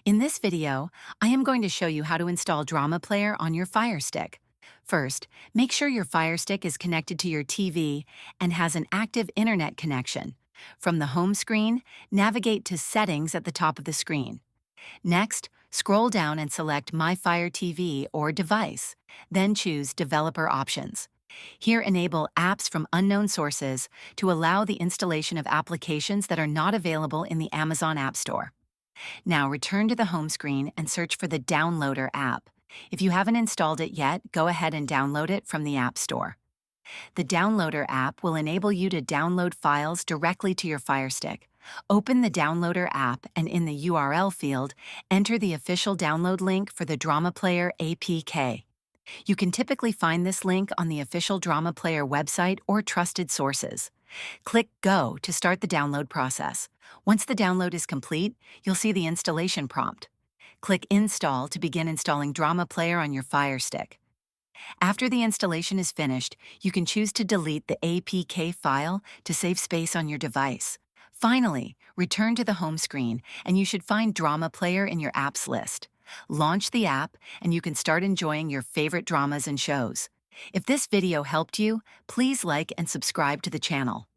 In this video, I am going to show you how to install Drama Player on your Firestick. First, make sure your Firestick is connected to your TV and has an active internet connection. From the home screen, navigate to Settings at the top of the screen. Next, scroll down and select My Fire TV or Device, then choose Developer Options. Here, enable Apps from Unknown Sources to allow the installation of applications that are not available in the Amazon App Store. Now return to the home screen and search for the Downloader app. If you haven't installed it yet, go ahead and download it from the App Store. The Downloader app will enable you to download files directly to your Firestick. Open the Downloader app and in the URL field, enter the official download link for the Drama Player APK. You can typically find this link on the official Drama Player website or trusted sources. Click Go to start the download process. Once the download is complete, you'll see the installation prompt. Click Install to begin installing Drama Player on your Firestick. After the installation is finished, you can choose to delete the APK file to save space on your device. Finally, return to the home screen and you should find Drama Player in your apps list. Launch the app and you can start enjoying your favorite dramas and shows. If this video helped you, please like and subscribe to the channel.